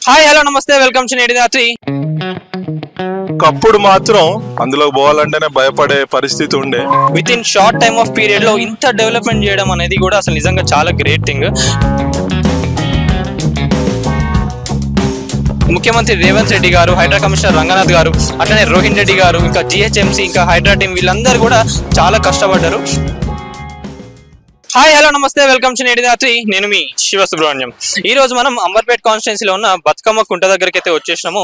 Hi hello నమస్తే welcome to నేటి రాత్రి. ఒకప్పుడు మాత్రం అందులో పోవాలంటేనే భయపడే పరిస్థితి ఉండే. With in short time of period లో ఇంత డెవలప్మెంట్ చేయడం అనేది కూడా అసలు నిజంగా చాలా గ్రేట్ థింగ్. ముఖ్యమంత్రి రేవంత్ రెడ్డి గారు, హైడ్రా కమిషనర్ రంగనాథ్ గారు, అట్లనే రోహిన్ రెడ్డి గారు, ఇంకా జిహెచ్ఎంసీ, ఇంకా హైడ్రా టీం వీళ్ళందరూ కూడా చాలా కష్టపడ్డారు. హాయ్ హలో నమస్తే వెల్కమ్ టు నేటి రాత్రి. నేను మీ శివ సుబ్రహ్మణ్యం. ఈ రోజు మనం అంబర్పేట్ కాన్స్టిట్యున్సీలో ఉన్న బతుకమ్మ కుంట దగ్గరికి అయితే వచ్చేసినాము.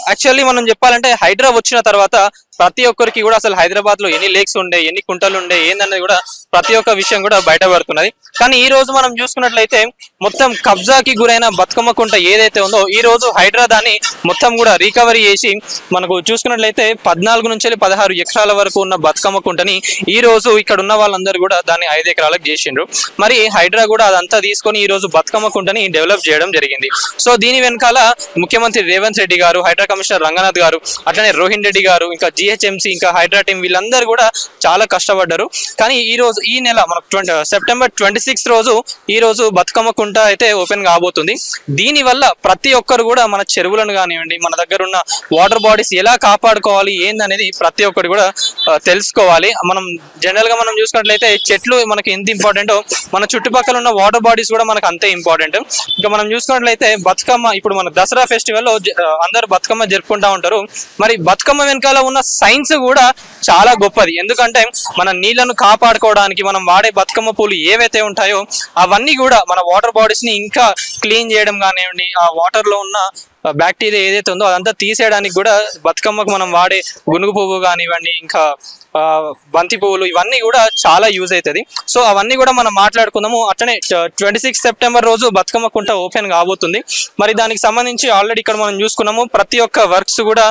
యాక్చువల్లీ మనం చెప్పాలంటే హైడ్రా వచ్చిన తర్వాత ప్రతి ఒక్కరికి కూడా అసలు హైదరాబాద్ లో ఎన్ని లేక్స్ ఉండే, ఎన్ని కుంటలు ఉండే, ఏందనేది కూడా ప్రతి ఒక్క విషయం కూడా బయటపడుతున్నది. కానీ ఈ రోజు మనం చూసుకున్నట్లయితే మొత్తం కబ్జాకి గురైన బతుకమ్మ కుంట ఏదైతే ఉందో ఈ రోజు హైడ్రా దాన్ని మొత్తం కూడా రికవరీ చేసి మనకు చూసుకున్నట్లయితే 14 నుంచి 16 ఎకరాల వరకు ఉన్న బతుకమ్మ కుంటని ఈ రోజు ఇక్కడ ఉన్న వాళ్ళందరూ కూడా దాన్ని 5 ఎకరాలకు చేసిండ్రు. మరి హైడ్రా కూడా అదంతా తీసుకొని ఈ రోజు బతుకమ్మ కుంటని డెవలప్ చేయడం జరిగింది. సో దీని వెనకాల ముఖ్యమంత్రి రేవంత్ రెడ్డి గారు, హైడ్రా కమిషనర్ రంగనాథ్ గారు, అట్లనే రోహిన్ రెడ్డి గారు, ఇంకా జిహెచ్ఎంసీ, ఇంకా హైడ్రా టీం వీళ్ళందరూ కూడా చాలా కష్టపడ్డారు. కానీ ఈ రోజు ఈ నెల మనకు సెప్టెంబర్ 26 రోజు ఈ రోజు బతుకమ్మ కుంట అయితే ఓపెన్ కాబోతుంది. దీని వల్ల ప్రతి ఒక్కరు కూడా మన చెరువులను కానివ్వండి, మన దగ్గర ఉన్న వాటర్ బాడీస్ ఎలా కాపాడుకోవాలి ఏందనేది ప్రతి ఒక్కరు కూడా తెలుసుకోవాలి. మనం జనరల్ గా మనం చూసుకున్నట్లయితే చెట్లు మనకి ఎంత ఇంపార్టెంటో మన చుట్టుపక్కల ఉన్న వాటర్ బాడీస్ కూడా మనకు అంతే ఇంపార్టెంట్. ఇంకా మనం చూసుకున్నట్లయితే బతుకమ్మ ఇప్పుడు మన దసరా ఫెస్టివల్ లో అందరు బతుకమ్మ జరుపుకుంటా ఉంటారు. మరి బతుకమ్మ వెనకాల ఉన్న సైన్స్ కూడా చాలా గొప్పది. ఎందుకంటే మన నీళ్లను కాపాడుకోవడానికి మనం వాడే బతుకమ్మ పూలు ఏవైతే ఉంటాయో అవన్నీ కూడా మన వాటర్ బాడీస్ ని ఇంకా క్లీన్ చేయడం కానివ్వండి, ఆ వాటర్ లో ఉన్న బ్యాక్టీరియా ఏదైతే ఉందో అదంతా తీసేయడానికి కూడా బతుకమ్మకు మనం వాడే గునుగు పువ్వు కానివ్వండి, ఇంకా బంతి పువ్వులు ఇవన్నీ కూడా చాలా యూజ్ అవుతుంది. సో అవన్నీ కూడా మనం మాట్లాడుకుందాము. అట్లనే 26 సెప్టెంబర్ రోజు బతుకమ్మ కుంట ఓపెన్ కాబోతుంది. మరి దానికి సంబంధించి ఆల్రెడీ ఇక్కడ మనం చూసుకున్నాము ప్రతి ఒక్క వర్క్స్ కూడా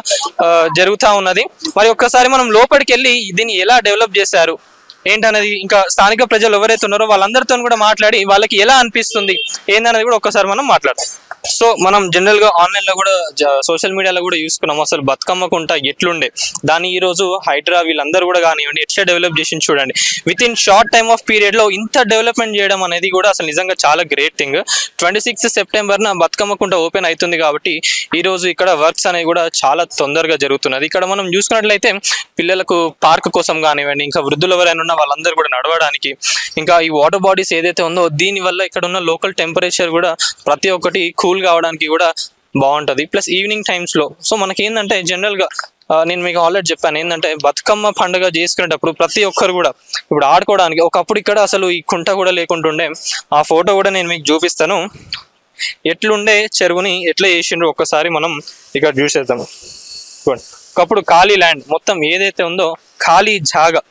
జరుగుతూ ఉన్నది. మరి ఒక్కసారి మనం లోపలికి వెళ్ళి దీన్ని ఎలా డెవలప్ చేశారు ఏంటనేది, ఇంకా స్థానిక ప్రజలు ఎవరైతే ఉన్నారో వాళ్ళందరితో కూడా మాట్లాడి వాళ్ళకి ఎలా అనిపిస్తుంది ఏందనేది కూడా ఒక్కసారి మనం మాట్లాడతాం. సో మనం జనరల్ గా ఆన్లైన్ లో కూడా సోషల్ మీడియాలో కూడా చూసుకున్నాము అసలు బతుకమ్మ కుంట ఎట్లుండే. దాన్ని ఈ రోజు హైడ్రా వీళ్ళందరూ కూడా కానివ్వండి ఎట్లా డెవలప్ చేసి చూడండి. With in short time of period లో ఇంత డెవలప్మెంట్ చేయడం అనేది కూడా అసలు నిజంగా చాలా గ్రేట్ థింగ్. 26 సెప్టెంబర్ బతుకమ్మ కుంట ఓపెన్ అవుతుంది కాబట్టి ఈ రోజు ఇక్కడ వర్క్స్ అనేవి కూడా చాలా తొందరగా జరుగుతున్నది. ఇక్కడ మనం చూసుకున్నట్లయితే పిల్లలకు పార్క్ కోసం కానివ్వండి, ఇంకా వృద్ధులు ఎవరైనా ఉన్న వాళ్ళందరూ కూడా నడవడానికి, ఇంకా ఈ వాటర్ బాడీస్ ఏదైతే ఉందో దీని వల్ల ఇక్కడ ఉన్న లోకల్ టెంపరేచర్ కూడా ప్రతి ఒక్కటి కూల్ కావడానికి కూడా బాగుంటది. ప్లస్ ఈవినింగ్ టైమ్స్ లో సో మనకి ఏంటంటే జనరల్ గా నేను మీకు ఆల్రెడీ చెప్పాను ఏంటంటే బతుకమ్మ పండుగ చేసుకునేటప్పుడు ప్రతి ఒక్కరు కూడా ఇప్పుడు ఆడుకోవడానికి ఒకప్పుడు ఇక్కడ అసలు ఈ కుంట కూడా లేకుంటుండే. ఆ ఫోటో కూడా నేను మీకు చూపిస్తాను. ఎట్లుండే చెరువుని ఎట్లా చేసిండ్రు ఒక్కసారి మనం ఇక్కడ చూసేద్దాము. ఒకప్పుడు ఖాళీ ల్యాండ్ మొత్తం ఏదైతే ఉందో ఖాళీ జాగా,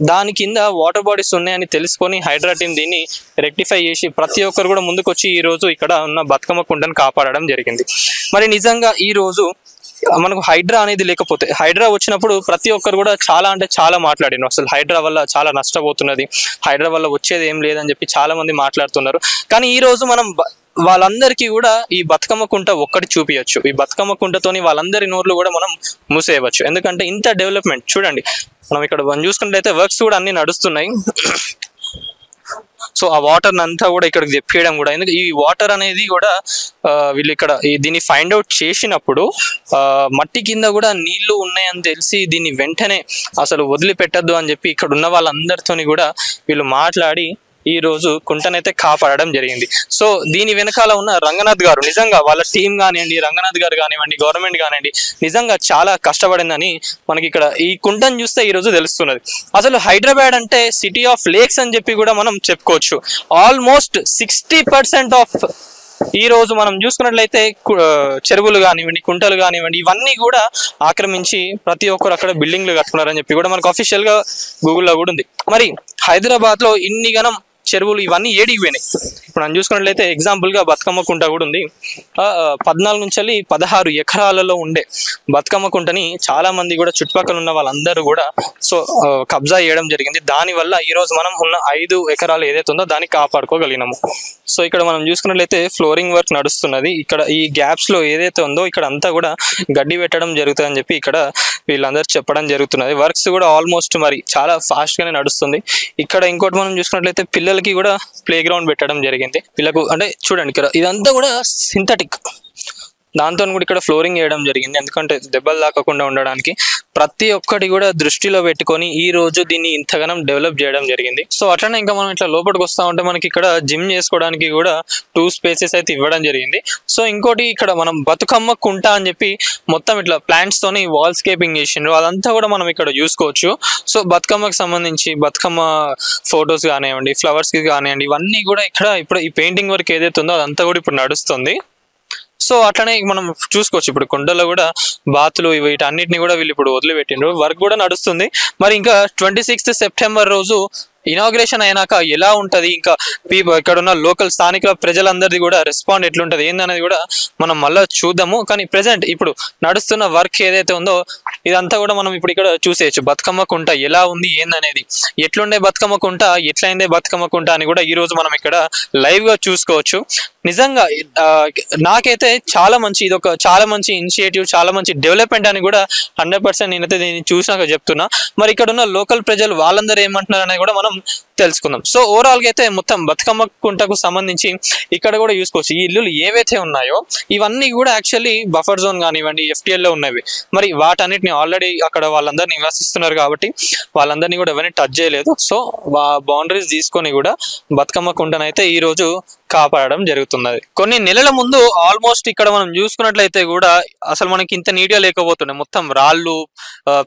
దాని కింద వాటర్ బాడీస్ ఉన్నాయని తెలుసుకొని హైడ్రా టీం దీన్ని రెక్టిఫై చేసి ప్రతి ఒక్కరు కూడా ముందుకు వచ్చి ఈ రోజు ఇక్కడ ఉన్న బతుకమ్మ కుంటను కాపాడడం జరిగింది. మరి నిజంగా ఈ రోజు మనకు హైడ్రా అనేది లేకపోతే హైడ్రా వచ్చినప్పుడు ప్రతి ఒక్కరు కూడా చాలా అంటే చాలా మాట్లాడినారు. అసలు హైడ్రా వల్ల చాలా నష్టపోతున్నది, హైడ్రా వల్ల వచ్చేది ఏం లేదని చెప్పి చాలా మంది మాట్లాడుతున్నారు. కానీ ఈ రోజు మనం వాళ్ళందరికీ కూడా ఈ బతుకమ్మ కుంట ఒక్కటి చూపించచ్చు. ఈ బతుకమ్మ కుంటతోని వాళ్ళందరి నోర్లు కూడా మనం మూసేయవచ్చు. ఎందుకంటే ఇంత డెవలప్మెంట్ చూడండి. మనం ఇక్కడ చూసుకున్నట్లయితే వర్క్స్ కూడా అన్ని నడుస్తున్నాయి. సో ఆ వాటర్ అంతా కూడా ఇక్కడికి తెప్పియడం కూడా, ఎందుకు ఈ వాటర్ అనేది కూడా వీళ్ళు ఇక్కడ దీన్ని ఫైండ్ అవుట్ చేసినప్పుడు మట్టి కింద కూడా నీళ్లు ఉన్నాయని తెలిసి దీన్ని వెంటనే అసలు వదిలిపెట్టద్దు అని చెప్పి ఇక్కడ ఉన్న వాళ్ళందరితోని కూడా వీళ్ళు మాట్లాడి ఈ రోజు కుంటనైతే కాపాడడం జరిగింది. సో దీని వెనకాల ఉన్న రంగనాథ్ గారు నిజంగా వాళ్ళ టీం కానివ్వండి, రంగనాథ్ గారు కానివ్వండి, గవర్నమెంట్ కానివ్వండి నిజంగా చాలా కష్టపడిందని మనకి ఇక్కడ ఈ కుంటను చూస్తే ఈ రోజు తెలుస్తున్నది. అసలు హైదరాబాద్ అంటే సిటీ ఆఫ్ లేక్స్ అని చెప్పి కూడా మనం చెప్పుకోవచ్చు. ఆల్మోస్ట్ 60% ఆఫ్ ఈ రోజు మనం చూసుకున్నట్లయితే చెరువులు కానివ్వండి, కుంటలు కానివ్వండి ఇవన్నీ కూడా ఆక్రమించి ప్రతి ఒక్కరు అక్కడ బిల్డింగ్లు కట్టుకున్నారని చెప్పి కూడా మనకు అఫీషియల్ గా గూగుల్లో కూడా ఉంది. మరి హైదరాబాద్ లో ఇన్ని గణం చెరువులు ఇవన్నీ ఏడికి పోయినాయి. ఇప్పుడు మనం చూసుకున్నట్లయితే ఎగ్జాంపుల్ గా బతుకమ్మ కుంట కూడా ఉంది. 14 నుంచి 16 ఎకరాలలో ఉండే బతుకమ్మ కుంటని చాలా మంది కూడా చుట్టుపక్కల ఉన్న వాళ్ళందరూ కూడా సో కబ్జా చేయడం జరిగింది. దానివల్ల ఈ రోజు మనం ఉన్న 5 ఎకరాలు ఏదైతే ఉందో దాన్ని కాపాడుకోగలిగినాము. సో ఇక్కడ మనం చూసుకున్నట్లయితే ఫ్లోరింగ్ వర్క్ నడుస్తున్నది. ఇక్కడ ఈ గ్యాప్స్ లో ఏదైతే ఉందో ఇక్కడ అంతా కూడా గడ్డి పెట్టడం జరుగుతుంది అని చెప్పి ఇక్కడ వీళ్ళందరూ చెప్పడం జరుగుతున్నది. వర్క్స్ కూడా ఆల్మోస్ట్ మరి చాలా ఫాస్ట్ గానే నడుస్తుంది. ఇక్కడ ఇంకోటి మనం చూసుకున్నట్లయితే పిల్లలు పిల్లలకి కూడా ప్లే గ్రౌండ్ పెట్టడం జరిగింది. వీళ్ళకు అంటే చూడండి ఇక్కడ ఇదంతా కూడా సింథటిక్, దాంతో కూడా ఇక్కడ ఫ్లోరింగ్ వేయడం జరిగింది. ఎందుకంటే దెబ్బలు తాకకుండా ఉండడానికి ప్రతి ఒక్కటి కూడా దృష్టిలో పెట్టుకొని ఈ రోజు దీన్ని ఇంతగానం డెవలప్ చేయడం జరిగింది. సో అట్లనే ఇంకా మనం ఇట్లా లోపలికి వస్తా ఉంటే మనకి ఇక్కడ జిమ్ చేసుకోవడానికి కూడా 2 స్పేసెస్ అయితే ఇవ్వడం జరిగింది. సో ఇంకోటి ఇక్కడ మనం బతుకమ్మ కుంట అని చెప్పి మొత్తం ఇట్లా ప్లాంట్స్ తోని వాల్ స్కేపింగ్ చేసిండ్రు, అదంతా కూడా మనం ఇక్కడ చూసుకోవచ్చు. సో బతుకమ్మకి సంబంధించి బతుకమ్మ ఫొటోస్ కానివ్వండి, ఫ్లవర్స్ కి కానివ్వండి, ఇవన్నీ కూడా ఇక్కడ ఇప్పుడు ఈ పెయింటింగ్ వర్క్ ఏదైతే ఉందో అదంతా కూడా ఇప్పుడు నడుస్తుంది. సో అట్లనే మనం చూసుకోవచ్చు ఇప్పుడు కుండలో కూడా బాతులు వీటన్నిటిని కూడా వీళ్ళు ఇప్పుడు వదిలిపెట్టిండ్రు, వర్క్ కూడా నడుస్తుంది. మరి ఇంకా 26th సెప్టెంబర్ రోజు ఇనాగ్రేషన్ అయినాక ఎలా ఉంటది, ఇంకా ఇక్కడ ఉన్న లోకల్ స్థానిక ప్రజలందరిది కూడా రెస్పాండ్ ఎట్లుంటది ఏందనేది కూడా మనం మళ్ళీ చూద్దాము. కానీ ప్రెసెంట్ ఇప్పుడు నడుస్తున్న వర్క్ ఏదైతే ఉందో ఇదంతా కూడా మనం ఇప్పుడు ఇక్కడ చూసేయచ్చు. బతుకమ్మ కుంట ఎలా ఉంది ఏందనేది, ఎట్లుండే బతుకమ్మ కుంట, ఎట్లయిందే బతుకమ్మ కుంట అని కూడా ఈ రోజు మనం ఇక్కడ లైవ్ గా చూసుకోవచ్చు. నిజంగా నాకైతే చాలా మంచి, ఇది ఒక చాలా మంచి ఇనిషియేటివ్, చాలా మంచి డెవలప్మెంట్ అని కూడా 100% నేనైతే దీన్ని చూసినాక చెప్తున్నా. మరి ఇక్కడ ఉన్న లోకల్ ప్రజలు వాళ్ళందరూ ఏమంటున్నారు అనేది కూడా మనం తెలుసుకుందాం. సో ఓవరాల్ గా అయితే మొత్తం బతుకమ్మ కుంటకు సంబంధించి ఇక్కడ కూడా చూసుకోవచ్చు. ఈ ఇల్లులు ఏవైతే ఉన్నాయో ఇవన్నీ కూడా యాక్చువల్లీ బఫర్ జోన్ కానివ్వండి, FTL లో ఉన్నవి. మరి వాటన్నిటిని ఆల్రెడీ అక్కడ వాళ్ళందరూ నివసిస్తున్నారు కాబట్టి వాళ్ళందరినీ కూడా ఎవరిని టచ్ చేయలేదు. సో బౌండరీస్ తీసుకొని కూడా బతుకమ్మ కుంటనైతే ఈ రోజు కాపాడడం జరుగుతున్నది. కొన్ని నెలల ముందు ఆల్మోస్ట్ ఇక్కడ మనం చూసుకున్నట్లయితే కూడా అసలు మనకి ఇంత నీట్గా లేకపోతున్నాయి, మొత్తం రాళ్ళు,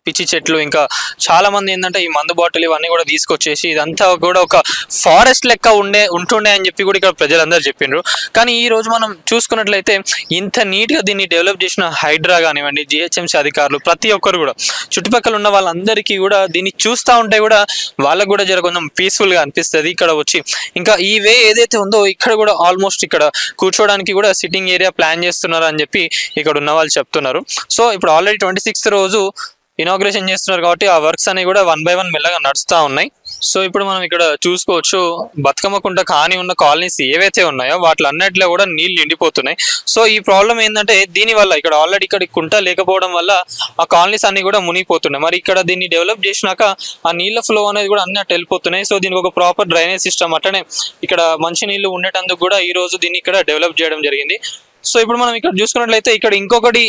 పిచ్చి చెట్లు, ఇంకా చాలా మంది ఏంటంటే ఈ మందు బాటిల్ ఇవన్నీ కూడా తీసుకొచ్చేసి ఇదంతా కూడా ఒక ఫారెస్ట్ లెక్క ఉంటుండే అని చెప్పి కూడా ఇక్కడ ప్రజలందరూ చెప్పిండ్రు. కానీ ఈ రోజు మనం చూసుకున్నట్లయితే ఇంత నీట్ గా దీన్ని డెవలప్ చేసిన హైడ్రా కానివ్వండి, GHMC అధికారులు, ప్రతి ఒక్కరు కూడా చుట్టుపక్కల ఉన్న వాళ్ళందరికీ కూడా దీన్ని చూస్తూ ఉంటే కూడా వాళ్ళకు కూడా జర కొంచెం పీస్ఫుల్ గా అనిపిస్తుంది ఇక్కడ వచ్చి. ఇంకా ఈ వే ఏదైతే ఉందో ఇక్కడ కూడా ఆల్మోస్ట్ ఇక్కడ కూర్చోడానికి కూడా సిట్టింగ్ ఏరియా ప్లాన్ చేస్తున్నారు అని చెప్పి ఇక్కడ ఉన్న వాళ్ళు చెప్తున్నారు. సో ఇప్పుడు ఆల్రెడీ 26th రోజు ఇనాగ్రేషన్ చేస్తున్నారు కాబట్టి ఆ వర్క్స్ అనేవి కూడా 1 by 1 మెల్లగా నడుస్తూ ఉన్నాయి. సో ఇప్పుడు మనం ఇక్కడ చూసుకోవచ్చు బతుకమ్మ కుంట కాని ఉన్న కాలనీస్ ఏవైతే ఉన్నాయో వాటిలన్నిటిలో కూడా నీళ్లు నిండిపోతున్నాయి. సో ఈ ప్రాబ్లం ఏంటంటే దీనివల్ల ఇక్కడ ఆల్రెడీ ఇక్కడ కుంట లేకపోవడం వల్ల ఆ కాలనీస్ అన్ని కూడా మునిగిపోతున్నాయి. మరి ఇక్కడ దీన్ని డెవలప్ చేసినాక ఆ నీళ్ళ ఫ్లో అనేది కూడా అన్ని అటు వెళ్ళిపోతున్నాయి. సో దీనికి ఒక ప్రాపర్ డ్రైనేజ్ సిస్టమ్, అట్లనే ఇక్కడ మంచి నీళ్లు ఉండేటందుకు కూడా ఈ రోజు దీన్ని ఇక్కడ డెవలప్ చేయడం జరిగింది. సో ఇప్పుడు మనం ఇక్కడ చూసుకున్నట్లయితే ఇక్కడ ఇంకొకటి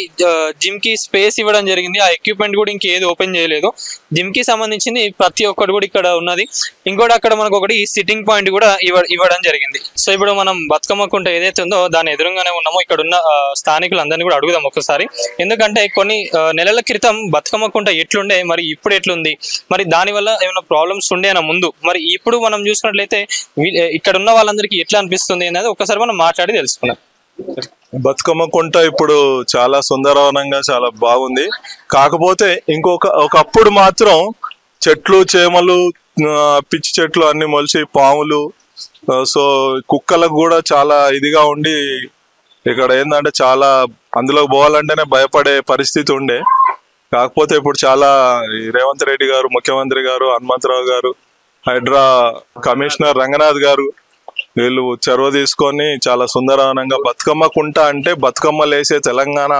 జిమ్ కి స్పేస్ ఇవ్వడం జరిగింది. ఆ ఎక్విప్మెంట్ కూడా ఇంకేది ఓపెన్ చేయలేదు, జిమ్ కి సంబంధించింది ప్రతి ఒక్కటి కూడా ఇక్కడ ఉన్నది. ఇంకోటి అక్కడ మనకు ఒకటి సిట్టింగ్ పాయింట్ కూడా ఇవ్వడం జరిగింది. సో ఇప్పుడు మనం బతుకమ్మ కుంట ఏదైతే ఉందో దాని ఎదురుగానే ఉన్నామో ఇక్కడ ఉన్న స్థానికులందరినీ కూడా అడుగుదాం ఒకసారి. ఎందుకంటే కొన్ని నెలల క్రితం బతుకమ్మ కుంట ఎట్లుండే, మరి ఇప్పుడు ఎట్లుంది, మరి దానివల్ల ఏమైనా ప్రాబ్లమ్స్ ఉండేనా ముందు, మరి ఇప్పుడు మనం చూసుకున్నట్లయితే ఇక్కడ ఉన్న వాళ్ళందరికీ ఎట్లా అనిపిస్తుంది అనేది ఒకసారి మనం మాట్లాడి తెలుసుకున్నాం. బతుకమ్మ కుంట ఇప్పుడు చాలా సుందరవనంగా చాలా బాగుంది. కాకపోతే ఒకప్పుడు మాత్రం చెట్లు, చేమలు, పిచ్చి చెట్లు అన్ని మొలిచి పాములు, సో కుక్కలకు కూడా చాలా ఇదిగా ఉండి ఇక్కడ ఏంటంటే చాలా అందులోకి పోవాలంటేనే భయపడే పరిస్థితి ఉండే. కాకపోతే ఇప్పుడు చాలా రేవంత్ రెడ్డి గారు, ముఖ్యమంత్రి గారు, హనుమంతరావు గారు, హైడ్రా కమిషనర్ రంగనాథ్ గారు వీళ్ళు చొరవ తీసుకొని చాలా సుందరవనంగా బతుకమ్మ కుంట అంటే బతుకమ్మ లేసే తెలంగాణ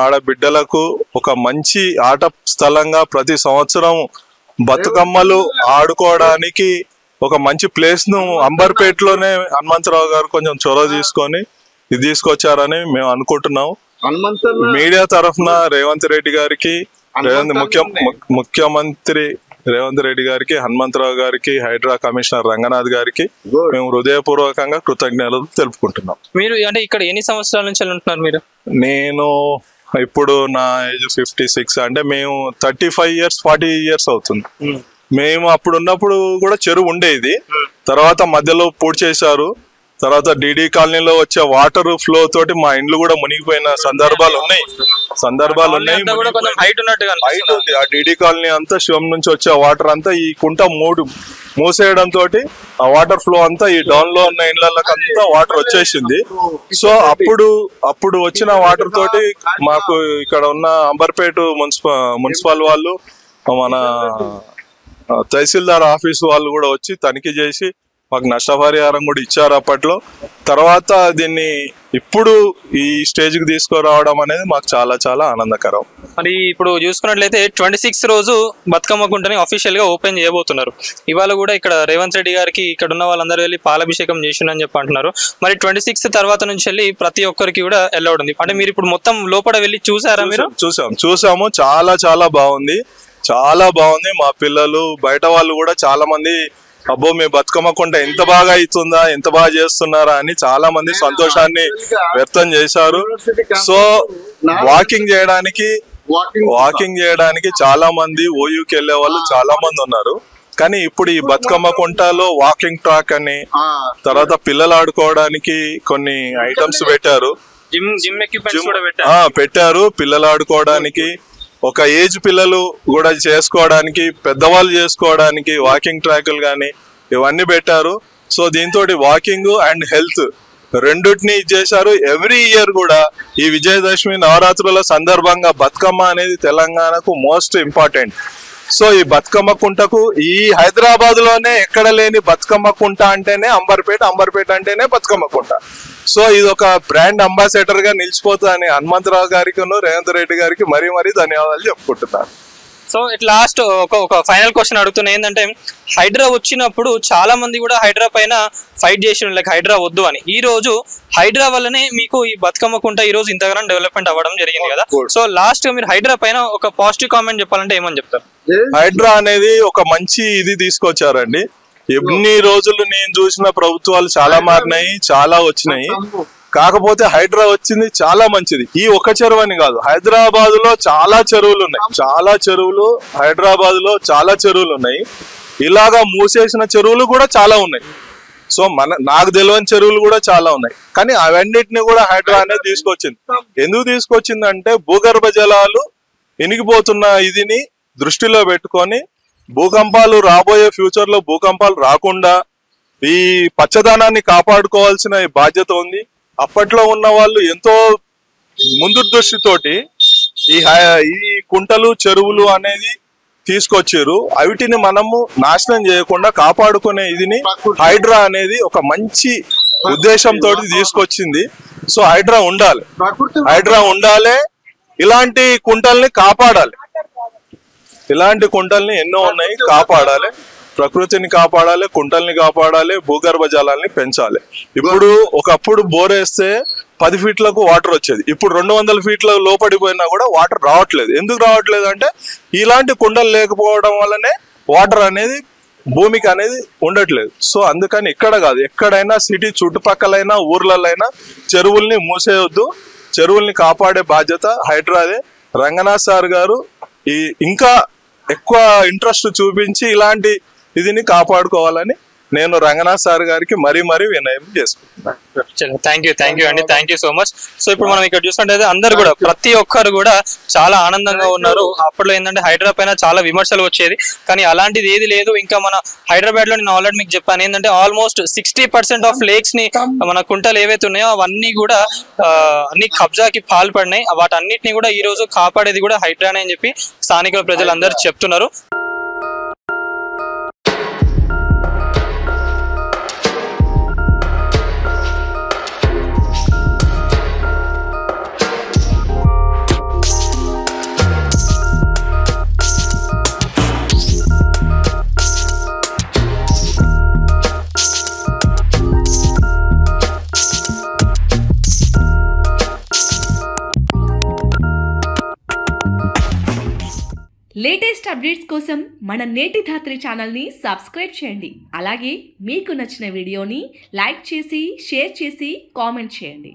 ఆడబిడ్డలకు ఒక మంచి ఆట స్థలంగా ప్రతి సంవత్సరం బతుకమ్మలు ఆడుకోవడానికి ఒక మంచి ప్లేస్ ను అంబర్పేటలోనే హనుమంతరావు గారు కొంచెం చొరవ తీసుకొని ఇది తీసుకొచ్చారని మేము అనుకుంటున్నాం. మీడియా తరఫున రేవంత్ రెడ్డి గారికి, ముఖ్యమంత్రి రేవంత్ రెడ్డి గారికి, హనుమంతరావు గారికి, హైడ్రా కమిషనర్ రంగనాథ్ గారికి మేము హృదయపూర్వకంగా కృతజ్ఞతలు తెలుపుకుంటున్నాం. మీరు అంటే ఇక్కడ ఎన్ని సంవత్సరాల నుంచి ఉంటున్నారు మీరు? నేను ఇప్పుడు నా ఏజ్ 56, అంటే మేము 35 years 40 years అవుతుంది. మేము అప్పుడు ఉన్నప్పుడు కూడా చెరువు ఉండేది, తర్వాత మధ్యలో పూర్తి చేశారు. తర్వాత DD కాలనీలో వచ్చే వాటర్ ఫ్లో తోటి మా ఇండ్లు కూడా మునిగిపోయిన సందర్భాలు ఉన్నాయి. హైట్ ఉంది. ఆ DD కాలనీ అంతా శివం నుంచి వచ్చే వాటర్ అంతా ఈ కుంట మూసేయడం తోటి ఆ వాటర్ ఫ్లో అంతా ఈ డౌన్ లో ఉన్న ఇండ్లకి అంతా వాటర్ వచ్చేసింది. సో అప్పుడు వచ్చిన వాటర్ తోటి మాకు ఇక్కడ ఉన్న అంబర్పేట మున్సిపల్ వాళ్ళు, మన తహసీల్దార్ ఆఫీస్ వాళ్ళు కూడా వచ్చి తనిఖీ చేసి మాకు నష్టపరిహారం కూడా ఇచ్చారు అప్పట్లో. తర్వాత దీన్ని ఇప్పుడు ఈ స్టేజ్కి తీసుకురావడం అనేది మాకు చాలా చాలా ఆనందకరం. మరి ఇప్పుడు చూసుకున్నట్లయితే 26 రోజు బతుకమ్మ కుంటని అఫీషియల్ గా ఓపెన్ చేయబోతున్నారు. ఇవాళ కూడా ఇక్కడ రేవంత్ రెడ్డి గారికి ఇక్కడ ఉన్న వాళ్ళందరూ వెళ్ళి పాలాభిషేకం చేసిందని చెప్పి అంటున్నారు. మరి 26 తర్వాత నుంచి వెళ్ళి ప్రతి ఒక్కరికి కూడా అలౌడ్ ఉంది. అంటే మీరు ఇప్పుడు మొత్తం లోపల వెళ్ళి చూసారా? మీరు చూసాము. చాలా చాలా బాగుంది, చాలా బాగుంది. మా పిల్లలు బయట వాళ్ళు కూడా చాలా మంది అబ్బో మీ బతుకమ్మ కుంట ఎంత బాగా అవుతుందా, ఎంత బాగా చేస్తున్నారా అని చాలా మంది సంతోషాన్ని వ్యక్తం చేశారు. సో వాకింగ్ చేయడానికి చాలా మంది ఓయూకి వెళ్లే వాళ్ళు చాలా మంది ఉన్నారు. కానీ ఇప్పుడు ఈ బతుకమ్మ కుంటలో వాకింగ్ ట్రాక్ అని, తర్వాత పిల్లలు ఆడుకోవడానికి కొన్ని ఐటమ్స్ పెట్టారు. పెట్టారు పిల్లలు ఆడుకోవడానికి, ఒక ఏజ్ పిల్లలు కూడా చేసుకోవడానికి, పెద్దవాళ్ళు చేసుకోవడానికి వాకింగ్ ట్రాకులు కానీ ఇవన్నీ పెట్టారు. సో దీంతో వాకింగ్ అండ్ హెల్త్ రెండుటిని చేశారు. ఎవ్రీ ఇయర్ కూడా ఈ విజయదశమి నవరాత్రుల సందర్భంగా బతుకమ్మ అనేది తెలంగాణకు మోస్ట్ ఇంపార్టెంట్. సో ఈ బతుకమ్మ కుంటకు ఈ హైదరాబాద్ లోనే ఎక్కడ లేని బతుకమ్మ కుంట అంటేనే అంబర్పేట, అంబర్పేట అంటేనే బతుకమ్మ కుంట. సో ఇది ఒక బ్రాండ్ అంబాసిడర్ గా నిలిచిపోతుందని హనుమంతరావు గారికి రేవంత్ రెడ్డి గారికి మరీ మరీ ధన్యవాదాలు చెప్పుకుంటున్నారు. సో ఇట్ లాస్ట్ ఒక ఫైనల్ క్వశ్చన్ అడుగుతున్నా, ఏంటంటే హైడ్రా వచ్చినప్పుడు చాలా మంది కూడా హైడ్రా పైన ఫైట్ చేసిన, లైక్ హైడ్రా వద్దు అని. ఈ రోజు హైడ్రా వల్లనే మీకు ఈ బతుకమ్మ కుంట ఈ రోజు ఇంతగానో డెవలప్మెంట్ అవ్వడం జరిగింది కదా. సో లాస్ట్ గా మీరు హైడ్రా పైన ఒక పాజిటివ్ కామెంట్ చెప్పాలంటే ఏమని చెప్తారు? హైడ్రా అనేది ఒక మంచి ఇది తీసుకొచ్చారండి. ఎన్ని రోజులు నేను చూసిన ప్రభుత్వాలు చాలా మారినాయి, చాలా వచ్చినాయి. కాకపోతే హైడ్రా వచ్చింది చాలా మంచిది. ఈ ఒక్క చెరువు అని కాదు, హైదరాబాద్ లో చాలా చెరువులు ఉన్నాయి, హైదరాబాద్ లో చాలా చెరువులు ఉన్నాయి. ఇలాగా మూసేసిన చెరువులు కూడా చాలా ఉన్నాయి. సో నాకు తెలియని చెరువులు కూడా చాలా ఉన్నాయి. కానీ అవన్నిటిని కూడా హైడ్రా అనేది తీసుకొచ్చింది. ఎందుకు తీసుకొచ్చిందంటే భూగర్భ జలాలు ఇనిగిపోతున్న ఇదిని దృష్టిలో పెట్టుకొని భూకంపాలు రాబోయే ఫ్యూచర్ లో భూకంపాలు రాకుండా ఈ పచ్చదనాన్ని కాపాడుకోవాల్సిన బాధ్యత ఉంది. అప్పట్లో ఉన్న వాళ్ళు ఎంతో ముందు దృష్టితోటి ఈ కుంటలు చెరువులు అనేది తీసుకొచ్చారు. వీటిని మనము నాశనం చేయకుండా కాపాడుకునే ఇదిని హైడ్రా అనేది ఒక మంచి ఉద్దేశంతో తీసుకొచ్చింది. సో హైడ్రా ఉండాలి, ఇలాంటి కుంటల్ని కాపాడాలి. ఇలాంటి కుంటల్ని ఎన్నో ఉన్నాయి, కాపాడాలి. ప్రకృతిని కాపాడాలి, కుంటల్ని కాపాడాలి, భూగర్భ జలాల్ని పెంచాలి. ఇప్పుడు ఒకప్పుడు బోర్ వేస్తే 10 ఫీట్లకు వాటర్ వచ్చేది, ఇప్పుడు 200 ఫీట్ల లోపడిపోయినా కూడా వాటర్ రావట్లేదు. ఎందుకు రావట్లేదు అంటే ఇలాంటి కుండలు లేకపోవడం వల్లనే వాటర్ అనేది భూమికి అనేది ఉండట్లేదు. సో అందుకని ఇక్కడ కాదు, ఎక్కడైనా సిటీ చుట్టుపక్కలైనా ఊర్లైనా చెరువుల్ని మూసేయొద్దు, చెరువుల్ని కాపాడే బాధ్యత హైడ్రాదే. రంగనాథ్ సార్ గారు ఇంకా ఎక్కువ ఇంట్రెస్ట్ చూపించి ఇలాంటి ఇదిని కాపాడుకోవాలని నేను రంగనాథ్ సార్ గారికి మరీ వినయం చేసుకుంటున్నాను. థ్యాంక్ యూ అండి, thank you so much. So ఇప్పుడు మనం ఇక్కడ చూస్తుంటే అందరు కూడా ప్రతి ఒక్కరు కూడా చాలా ఆనందంగా ఉన్నారు. అప్పట్లో ఏంటంటే హైడ్రా పైన చాలా విమర్శలు వచ్చేది, కానీ అలాంటిది ఏది లేదు. ఇంకా మన హైదరాబాద్ లో నేను ఆల్రెడీ మీకు చెప్పాను ఏంటంటే ఆల్మోస్ట్ 60% ఆఫ్ లేక్స్ ని మన కుంటలు ఏవైతే ఉన్నాయో అవన్నీ కూడా అన్ని కబ్జాకి పాల్పడినాయి. వాటన్నిటిని కూడా ఈ రోజు కాపాడేది కూడా హైడ్రానే అని చెప్పి స్థానిక ప్రజలందరూ చెప్తున్నారు. లేటెస్ట్ అప్డేట్స్ కోసం మన నేటి ధాత్రి ఛానల్ని సబ్స్క్రైబ్ చేయండి. అలాగే మీకు నచ్చిన వీడియోని లైక్ చేసి షేర్ చేసి కామెంట్ చేయండి.